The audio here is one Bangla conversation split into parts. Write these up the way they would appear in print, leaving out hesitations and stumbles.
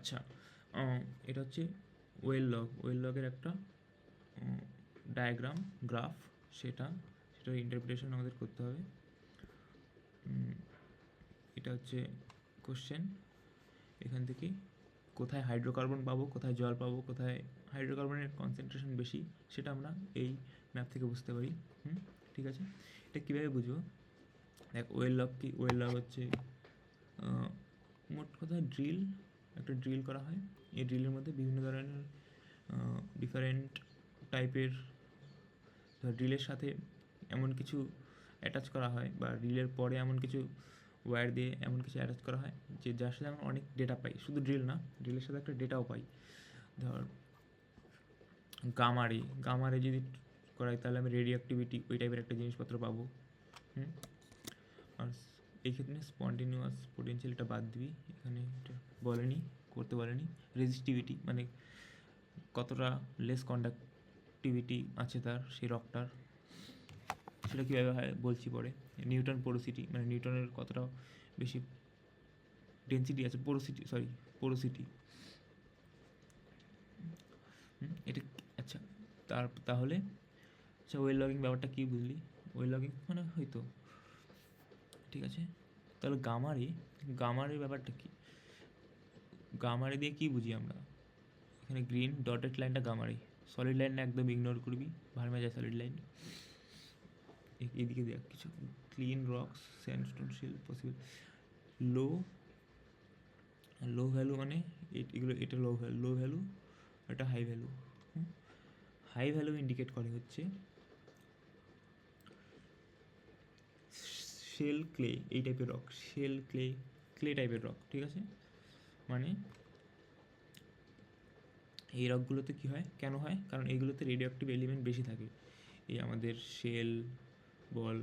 আচ্ছা, এটা হচ্ছে ওয়েল লগের একটা ডায়াগ্রাম, গ্রাফ, সেটার ইন্টারপ্রিটেশন আমাদের করতে হবে। এটা হচ্ছে কোশ্চেন। এখান থেকে কোথায় হাইড্রোকার্বন পাবো, কোথায় জল পাবো, কোথায় হাইড্রোকার্বনের কনসেন্ট্রেশন বেশি, সেটা আমরা এই ম্যাপ থেকে বুঝতে পারি। ঠিক আছে, এটা কীভাবে বুঝবো? দেখ, ওয়েল লগ কি? ওয়েল লগ হচ্ছে মোট কথা একটা ড্রিল করা হয়। এই ড্রিলের মধ্যে বিভিন্ন ধরনের ডিফারেন্ট টাইপের ড্রিলের সাথে এমন কিছু অ্যাটাচ করা হয়, বা ড্রিলের পরে এমন কিছু ওয়্যার দিয়ে এমন কিছু অ্যাটাচ করা হয় যে যার সাথে আমরা অনেক ডেটা পাই। শুধু ড্রিল না, ড্রিলের সাথে একটা ডেটাও পাই। ধর গামারে যদি করাই তাহলে আমি রেডিও অ্যাক্টিভিটি ওই টাইপের একটা জিনিসপত্র পাবো। আর এই ক্ষেত্রে স্পন্টিনিউয়াস পোটেনশিয়াল এটা বাদ দিবি, এখানে এটা করতে বলেনি। রেজিস্টিভিটি মানে কতটা লেস কন্ডাক্টিভিটি আছে তার সেই রকটার, সেটা কীভাবে হয় বলছি পরে। নিউটন পোরোসিটি মানে নিউটনের কতটা বেশি ডেন্সিটি আছে, পোরোসিটি এটা। আচ্ছা, তাহলে আচ্ছা, ওয়েল লগিং ব্যাপারটা কী বুঝলি? ওয়েল লগিং মানে হয়তো ঠিক আছে। তাহলে গামারের ব্যাপারটা কী? গামারে দিয়ে কী বুঝি আমরা? এখানে গ্রিন ডটেড লাইনটা গামারে, সলিড লাইনটা একদম ইগনোর করবি, ভার্মে যায় সলিড লাইন। এদিকে দেখ কিছু ক্লিন রকস, স্যান্ডস্টোন শিল পসিবল। লো ভ্যালু মানে এগুলো, এটা লো ভ্যালু, এটা high value. High value indicate করে হচ্ছে শেল ক্লে, এই টাইপের রক, শেল ক্লে টাইপের রক। ঠিক আছে, মানে এই রকগুলোতে কী হয়, কেন হয়? কারণ এইগুলোতে রেডিও অ্যাক্টিভ এলিমেন্ট বেশি থাকে। এই আমাদের শেল বল,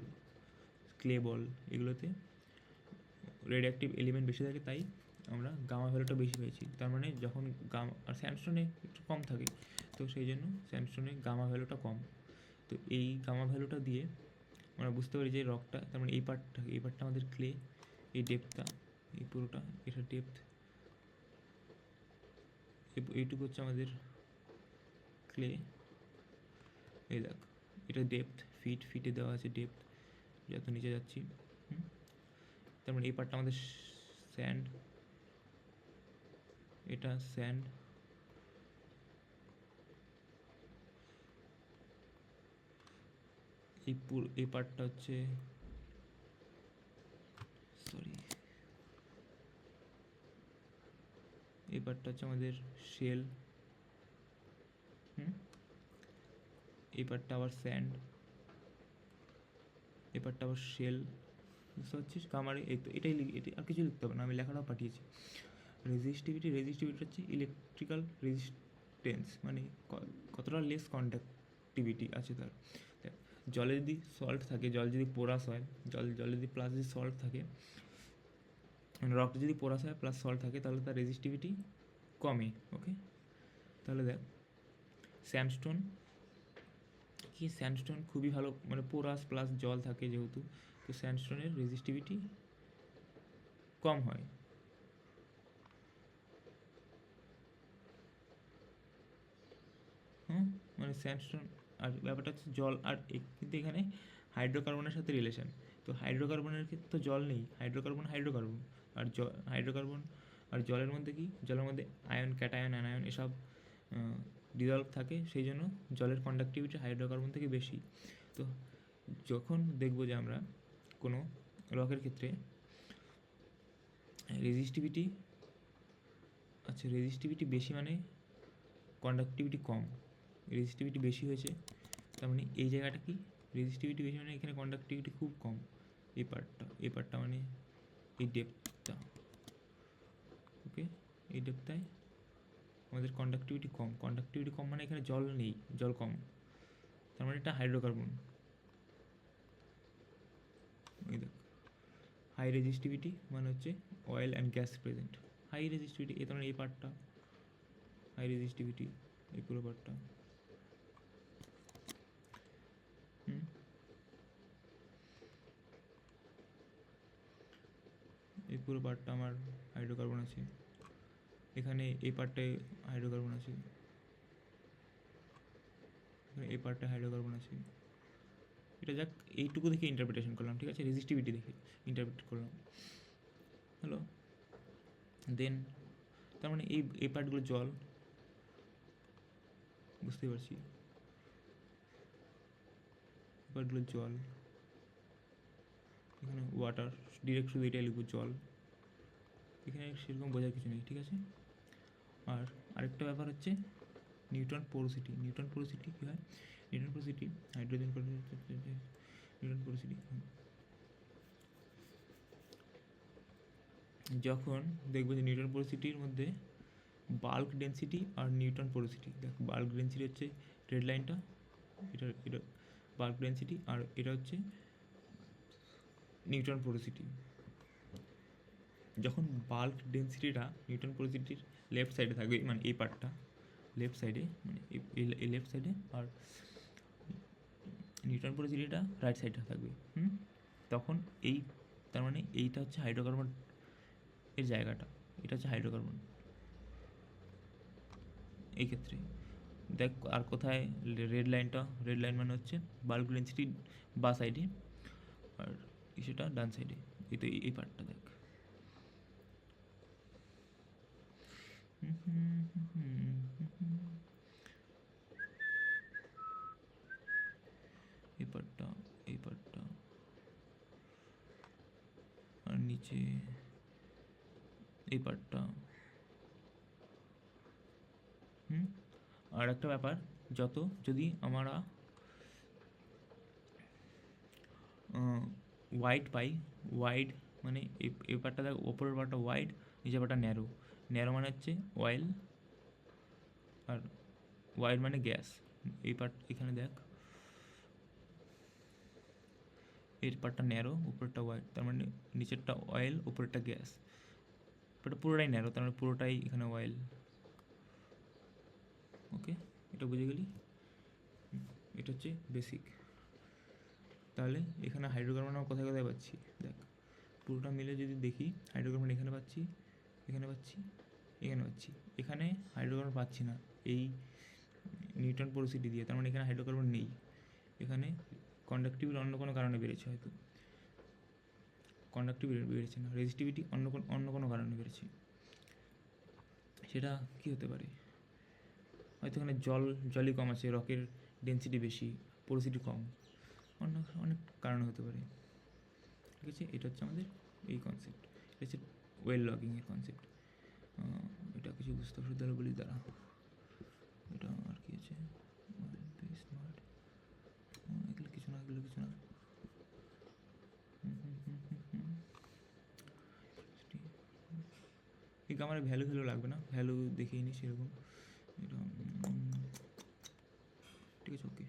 ক্লে বল, এগুলোতে রেডিও অ্যাক্টিভ এলিমেন্ট বেশি থাকে, তাই আমরা গামা ভ্যালুটা বেশি পেয়েছি। তার মানে যখন আর স্যান্ডস্টোনে একটু কম থাকে, তো সেই জন্য স্যান্ডস্টোনে গামা ভ্যালুটা কম। তো এই গামা ভ্যালুটা দিয়ে আমরা বুঝতে পারি যে রকটা, তার মানে এই পার্টটা আমাদের ক্লে, এই ডেপথটা, এই পুরোটা, এটা ডেপথ, এইটুকু হচ্ছে আমাদের ক্লে। এই দেখ, এটা ডেপথ, ফিটে দেওয়া আছে ডেপথ, যত নিচে যাচ্ছি। তার মানে এই পার্টটা আমাদের স্যান্ড, এটা স্যান্ড, এই পার্টটা হচ্ছে এই পার্টটা হচ্ছে আমাদের শেল। এই পার্টটা আবার স্যান্ড, এই পার্টটা আবার শেল। বুঝতে পারছিস? কামারে এই তো এটাই আর কিছু লিখতে হবে না, আমি লেখাটাও পাঠিয়েছি। রেজিস্টিভিটি হচ্ছে ইলেকট্রিক্যাল রেজিস্ট্যান্স, মানে কতটা লেস কন্ডাক্টিভিটি আছে তার। জলে যদি সল্ট থাকে, জল যদি পোরাস হয়, জলে যদি প্লাস যদি সল্ট থাকে, মানে রকটা যদি পোরাস হয় প্লাস সল্ট থাকে, তাহলে তার রেজিস্টিভিটি কমে। ওকে, তাহলে দেখ স্যান্ডস্টোন খুবই ভালো, মানে পোরাস প্লাস জল থাকে যেহেতু, তো স্যান্ডস্টোনের রেজিস্টিভিটি কম হয়। মানে স্যান্ডস্টোন, আর ব্যাপারটা হচ্ছে জল আর কিন্তু এখানে হাইড্রোকার্বনের সাথে রিলেশন। তো হাইড্রোকার্বনের ক্ষেত্রে তো জল নেই, হাইড্রোকার্বন আর হাইড্রোকার্বন আর জলের মধ্যে কি, জলের মধ্যে আয়ন, ক্যাটায়ন, অ্যানায়ন এসব ডিজলভ থাকে, সেই জন্য জলের কন্ডাক্টিভিটি হাইড্রোকার্বন থেকে বেশি। তো যখন দেখবো যে আমরা কোনো রকের ক্ষেত্রে রেজিস্টিভিটি বেশি মানে কন্ডাক্টিভিটি কম, রেজিস্টিভিটি বেশি হয়েছে, তার মানে এই জায়গাটা কি, রেজিস্টিভিটি বেশি মানে এখানে কন্ডাক্টিভিটি খুব কম। এই পার্টটা মানে এই ডেপথটা, ওকে, এই ডেপথটায় আমাদের কন্ডাক্টিভিটি কম মানে এখানে জল নেই, জল কম, তার মানে এটা হাইড্রোকার্বন। এই দেখ, হাই রেজিস্টিভিটি মানে হচ্ছে oil and gas present. High resistivity এই ধরনের এই পার্টটা হাই রেজিস্টিভিটি, এই পুরো পার্টটা। এই পুরো পার্টটা আমার হাইড্রোকার্বন আছে, এখানে এই পার্টটায় হাইড্রোকার্বন আছে, এই পার্টটায় হাইড্রোকার্বন আছে। এটা যাক এইটুকু দেখে ইন্টারপ্রিটেশন করলাম, ঠিক আছে, রেজিস্টিভিটি দেখে ইন্টারপ্রিট করলাম। হ্যালো, দেন তার মানে এই পার্টগুলো জল, বুঝতে পারছি, এই পার্টগুলো জল, এখানে ওয়াটার, ডিরেক্ট শুধু এটাই লিখবো জল, এখানে সেরকম বোঝার কিছু নেই, ঠিক আছে। আর আরেকটা ব্যাপার হচ্ছে নিউটন পোরোসিটি। নিউটন পোরোসিটি কী হয়? Newton porosity hydrogen, Newton porosity যখন দেখবো যে নিউটন পোরোসিটির মধ্যে বাল্ক ডেন্সিটি আর নিউটন পোরোসিটি, দেখ বাল্ক ডেন্সিটি হচ্ছে রেড লাইনটা, এটা বাল্ক ডেন্সিটি, আর এটা হচ্ছে নিউটন পোরোসিটি। যখন বাল্ক ডেন্সিটিটা নিউটন পোরোসিটির লেফট সাইডে থাকবে, মানে এই পার্টটা লেফট সাইডে, মানে এই লেফট সাইডে, আর নিউটন পোরোসিটিটা রাইট সাইডে থাকবে, তখন এই, তার মানে এইটা হচ্ছে হাইড্রোকার্বন এর জায়গাটা, এটা হচ্ছে হাইড্রোকার্বন এই ক্ষেত্রে। দেখ আর কোথায় রেড লাইনটা, রেড লাইন মানে হচ্ছে বাল্ক ডেন্সিটি বা সাইডে, আর সেটা ডান সাইডে, এই তো এই পার্টটা দেখ। এই পার্টটা, এই পার্টটা, আর নিচে এই পার্টটা। আর একটা ব্যাপার, যদি আমরা ওয়াইড পাই, ওয়াইড মানে এই পার্টটা দেখ, ওপরের পার্টটা ওয়াইড, নিচের পার্টটা ন্যারো। ন্যারো মানে হচ্ছে অয়েল, আর ওয়াইড মানে গ্যাস। এই পার্ট এখানে দেখ, এই পার্টটা ন্যারো, উপরেরটা ওয়াইড, তার মানে নিচেরটা অয়েল, উপরেরটা গ্যাস। এটা পুরোটাই ন্যারো, তার মানে পুরোটাই এখানে অয়েল। ওকে, এটা বুঝে গেলি? এটা হচ্ছে বেসিক। তাহলে এখানে হাইড্রোকার্বন আমরা কোথায় কোথায় পাচ্ছি দেখ, পুরোটা মিলে যদি দেখি, হাইড্রোকার্বন এখানে পাচ্ছি, এখানে পাচ্ছি, এখানে পাচ্ছি। এখানে হাইড্রোকার্বন পাচ্ছি না এই নিউটন পোরোসিটি দিয়ে, তার মানে এখানে হাইড্রোকার্বন নেই। এখানে কন্ডাক্টিভিটি অন্য কোনো কারণে বেড়েছে, হয়তো কন্ডাক্টিভিটি বেড়েছে না, রেজিস্টিভিটি অন্য কোনো কারণে বেড়েছে। সেটা কী হতে পারে? হয়তো এখানে জলই কম আছে, রকের ডেন্সিটি বেশি, পোরোসিটি কম, অনেক কারণ হতে পারে, ঠিক আছে। এটা হচ্ছে আমাদের এই কনসেপ্ট, এটা হচ্ছে ওয়েল লগিংয়ের কনসেপ্ট। এটা কিছু বুঝতে অসুবিধা হলে বলি দাঁড়া, এটা আর কি আছে, এগুলো কিছু না, এগুলো কিছু না। এই আমার ভ্যালু লাগবে না, ভ্যালু দেখিয়ে নি সেরকম, এটা ঠিক আছে, ওকে।